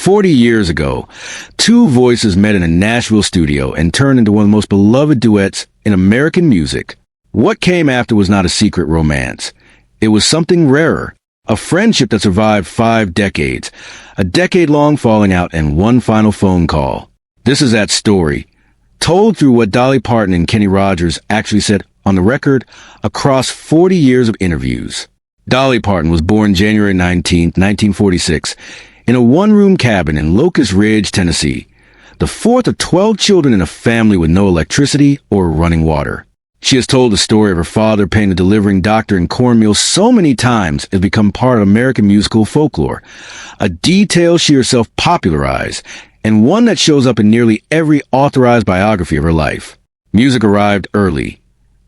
40 years ago, two voices met in a Nashville studio and turned into one of the most beloved duets in American music. What came after was not a secret romance. It was something rarer, a friendship that survived 5 decades, a decade-long falling out, and one final phone call. This is that story, told through what Dolly Parton and Kenny Rogers actually said on the record across 40 years of interviews. Dolly Parton was born January 19, 1946, in a one-room cabin in Locust Ridge, Tennessee, the fourth of 12 children in a family with no electricity or running water. She has told the story of her father paying the delivering doctor in cornmeal so many times it has become part of American musical folklore, a detail she herself popularized, and one that shows up in nearly every authorized biography of her life. Music arrived early.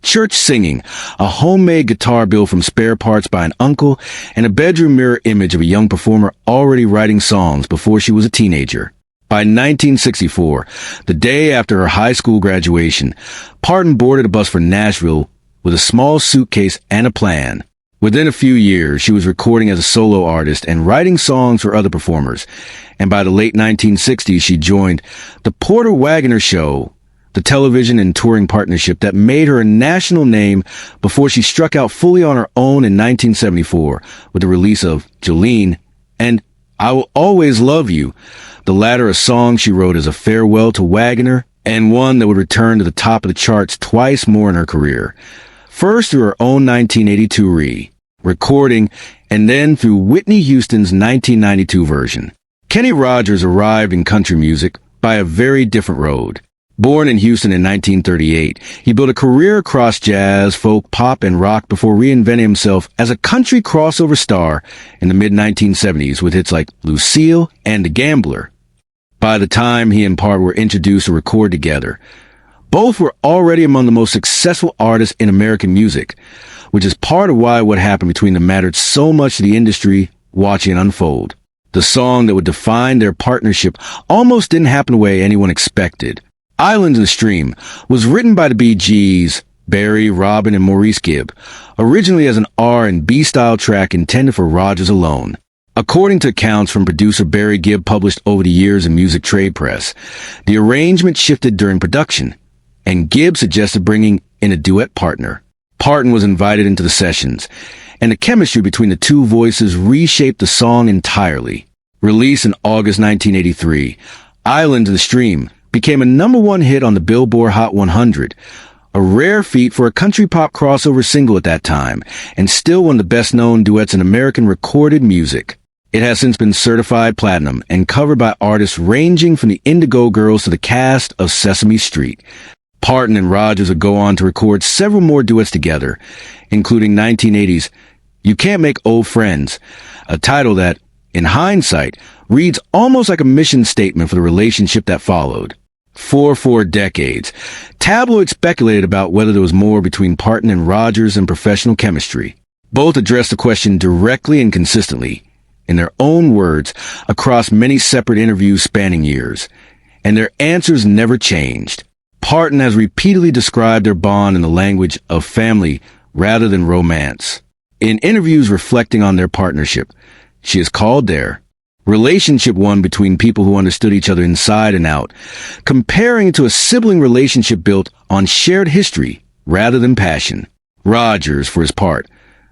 Church singing, a homemade guitar built from spare parts by an uncle, and a bedroom mirror image of a young performer already writing songs before she was a teenager. By 1964, the day after her high school graduation, Parton boarded a bus for Nashville with a small suitcase and a plan. Within a few years, she was recording as a solo artist and writing songs for other performers, and by the late 1960s, she joined the Porter Wagoner Show, the television and touring partnership that made her a national name before she struck out fully on her own in 1974 with the release of Jolene and I Will Always Love You, the latter a song she wrote as a farewell to Wagoner and one that would return to the top of the charts twice more in her career. First through her own 1982 recording, and then through Whitney Houston's 1992 version. Kenny Rogers arrived in country music by a very different road. Born in Houston in 1938, he built a career across jazz, folk, pop, and rock before reinventing himself as a country crossover star in the mid-1970s with hits like Lucille and The Gambler. By the time he and Parton were introduced to record together, both were already among the most successful artists in American music, which is part of why what happened between them mattered so much to the industry watching it unfold. The song that would define their partnership almost didn't happen the way anyone expected. Islands in the Stream was written by the Bee Gees, Barry, Robin, and Maurice Gibb, originally as an R&B style track intended for Rogers alone. According to accounts from producer Barry Gibb published over the years in Music Trade Press, the arrangement shifted during production, and Gibb suggested bringing in a duet partner. Parton was invited into the sessions, and the chemistry between the two voices reshaped the song entirely. Released in August 1983, Islands in the Stream became a #1 hit on the Billboard Hot 100, a rare feat for a country pop crossover single at that time, and still one of the best-known duets in American recorded music. It has since been certified platinum and covered by artists ranging from the Indigo Girls to the cast of Sesame Street. Parton and Rogers would go on to record several more duets together, including 1980's You Can't Make Old Friends, a title that, in hindsight, reads almost like a mission statement for the relationship that followed. For 4 decades, tabloids speculated about whether there was more between Parton and Rogers than professional chemistry. Both addressed the question directly and consistently, in their own words, across many separate interviews spanning years, and their answers never changed. Parton has repeatedly described their bond in the language of family rather than romance. In interviews reflecting on their partnership, she has called their relationship one between people who understood each other inside and out, comparing it to a sibling relationship built on shared history rather than passion. Rogers, for his part,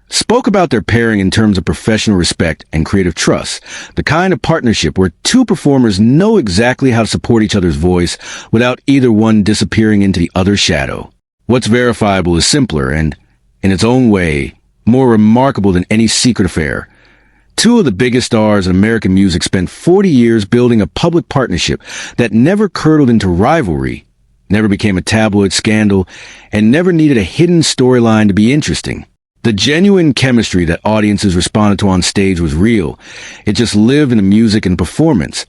spoke about their pairing in terms of professional respect and creative trust, the kind of partnership where two performers know exactly how to support each other's voice without either one disappearing into the other's shadow. What's Verifiable is simpler and, in its own way, more remarkable than any secret affair. Two of the biggest stars in American music spent 40 years building a public partnership that never curdled into rivalry, never became a tabloid scandal, and never needed a hidden storyline to be interesting. The genuine chemistry that audiences responded to on stage was real. It just lived in the music and performance,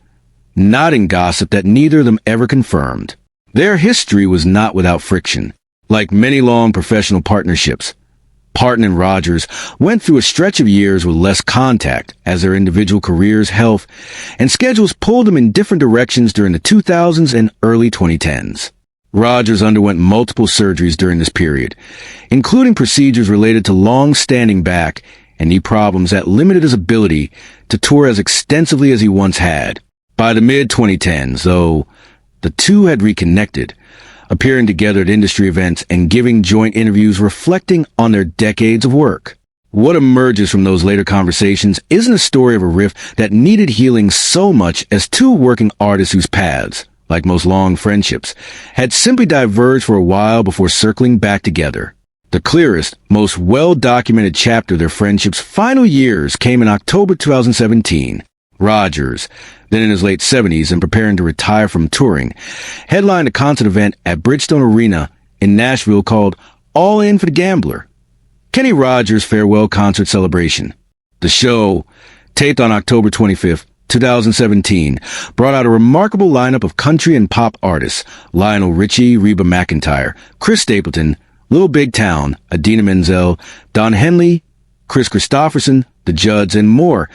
not in gossip that neither of them ever confirmed. Their history was not without friction. Like many long professional partnerships, Parton and Rogers went through a stretch of years with less contact as their individual careers, health, and schedules pulled them in different directions during the 2000s and early 2010s. Rogers underwent multiple surgeries during this period, including procedures related to long-standing back and knee problems that limited his ability to tour as extensively as he once had. By the mid-2010s, though, the two had reconnected, appearing together at industry events and giving joint interviews reflecting on their decades of work. What emerges from those later conversations isn't a story of a rift that needed healing so much as two working artists whose paths, like most long friendships, had simply diverged for a while before circling back together. The clearest, most well-documented chapter of their friendship's final years came in October 2017. Rogers, then in his late 70s and preparing to retire from touring, headlined a concert event at Bridgestone Arena in Nashville called All In for the Gambler, Kenny Rogers' farewell concert celebration. The show, taped on October 25th, 2017, brought out a remarkable lineup of country and pop artists: Lionel Richie, Reba McEntire, Chris Stapleton, Little Big Town, Idina Menzel, Don Henley, Chris Christopherson, The Judds, and more,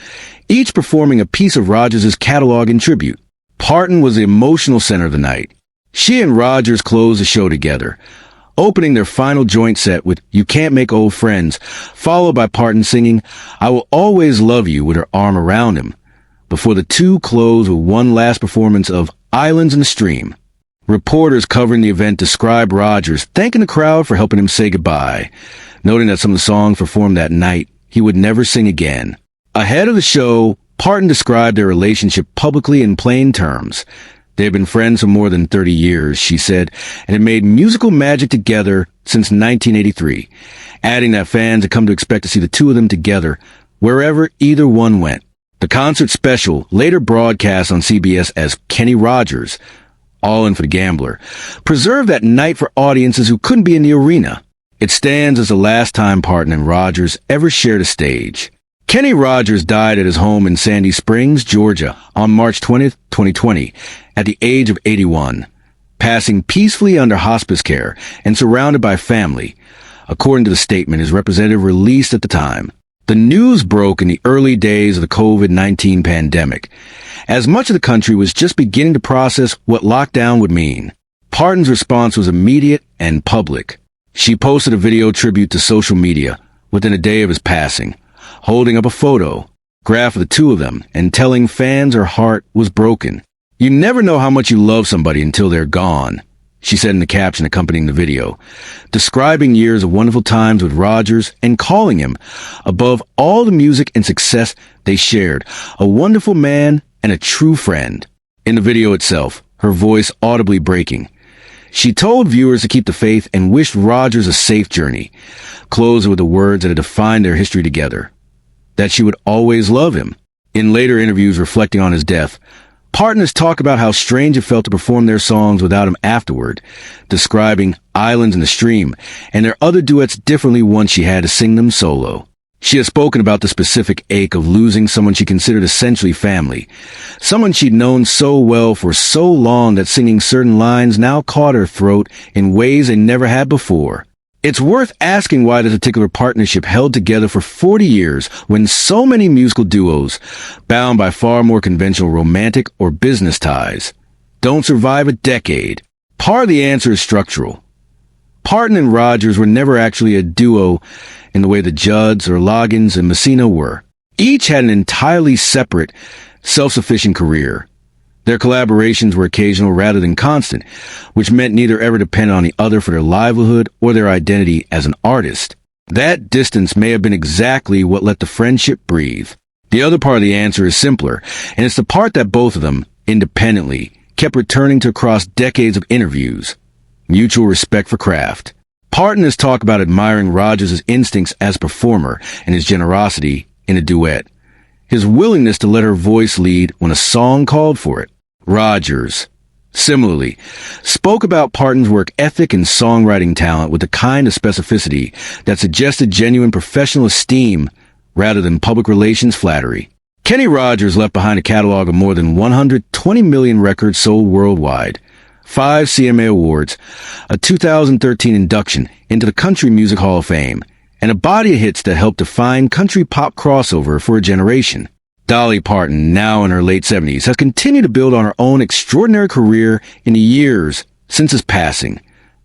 each performing a piece of Rogers' catalog in tribute. Parton was the emotional center of the night. She and Rogers closed the show together, opening their final joint set with You Can't Make Old Friends, followed by Parton singing I Will Always Love You with her arm around him, before the two closed with one last performance of Islands in the Stream. Reporters covering the event described Rogers thanking the crowd for helping him say goodbye, noting that some of the songs performed that night he would never sing again. Ahead of the show, Parton described their relationship publicly in plain terms. They had been friends for more than 30 years, she said, and had made musical magic together since 1983, adding that fans had come to expect to see the two of them together wherever either one went. The concert special, later broadcast on CBS as Kenny Rogers, All In for the Gambler, preserved that night for audiences who couldn't be in the arena. It stands as the last time Parton and Rogers ever shared a stage. Kenny Rogers died at his home in Sandy Springs, Georgia, on March 20th, 2020, at the age of 81, passing peacefully under hospice care and surrounded by family, according to the statement his representative released at the time. The news broke in the early days of the COVID-19 pandemic, as much of the country was just beginning to process what lockdown would mean. Parton's response was immediate and public. She posted a video tribute to social media within a day of his passing, holding up a photograph of the two of them and telling fans her heart was broken. You never know how much you love somebody until they're gone, she said in the caption accompanying the video, describing years of wonderful times with Rogers and calling him, above all the music and success they shared, a wonderful man and a true friend. In the video itself, her voice audibly breaking, she told viewers to keep the faith and wished Rogers a safe journey, closing with the words that had defined their history together, that she would always love him. In later interviews reflecting on his death, Parton has talked about how strange it felt to perform their songs without him afterward, describing Islands in the Stream and their other duets differently once she had to sing them solo. She has spoken about the specific ache of losing someone she considered essentially family, someone she'd known so well for so long that singing certain lines now caught her throat in ways they never had before. It's worth asking why this particular partnership held together for 40 years when so many musical duos, bound by far more conventional romantic or business ties, don't survive a decade. Part of the answer is structural. Parton and Rogers were never actually a duo in the way the Judds or Loggins and Messina were. Each had an entirely separate, self-sufficient career. Their collaborations were occasional rather than constant, which meant neither ever depended on the other for their livelihood or their identity as an artist. That distance may have been exactly what let the friendship breathe. The other part of the answer is simpler, and it's the part that both of them, independently, kept returning to across decades of interviews: mutual respect for craft. Parton has talked about admiring Rogers' instincts as a performer and his generosity in a duet, his willingness to let her voice lead when a song called for it. Rogers, similarly, spoke about Parton's work ethic and songwriting talent with the kind of specificity that suggested genuine professional esteem rather than public relations flattery. Kenny Rogers left behind a catalog of more than 120 million records sold worldwide, 5 CMA Awards, a 2013 induction into the Country Music Hall of Fame, and a body of hits that helped define country pop crossover for a generation. Dolly Parton, now in her late 70s, has continued to build on her own extraordinary career in the years since his passing,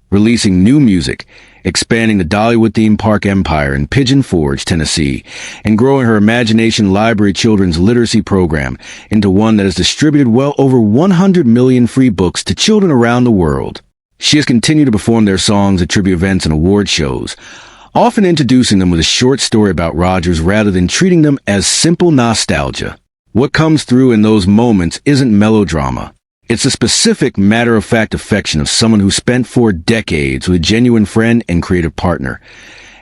releasing new music, expanding the Dollywood theme park empire in Pigeon Forge, Tennessee, and growing her Imagination Library children's literacy program into one that has distributed well over 100 million free books to children around the world. She has continued to perform their songs at tribute events and award shows, often introducing them with a short story about Rogers rather than treating them as simple nostalgia. What comes through in those moments isn't melodrama. It's a specific, matter-of-fact affection of someone who spent 4 decades with a genuine friend and creative partner,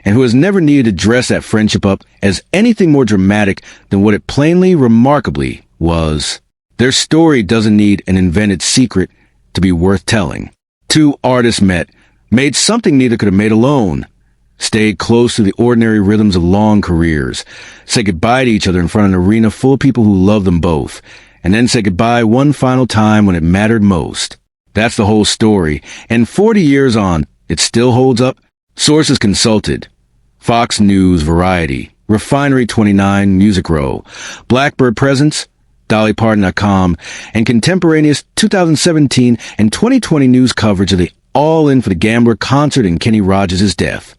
and who has never needed to dress that friendship up as anything more dramatic than what it plainly, remarkably was. Their story doesn't need an invented secret to be worth telling. 2 artists met, made something neither could have made alone, stayed close to the ordinary rhythms of long careers, said goodbye to each other in front of an arena full of people who loved them both, and then said goodbye one final time when it mattered most. That's the whole story, and 40 years on, it still holds up. Sources consulted: Fox News, Variety, Refinery 29, Music Row, Blackbird Presents, DollyParton.com, and contemporaneous 2017 and 2020 news coverage of the All In for the Gambler concert and Kenny Rogers' death.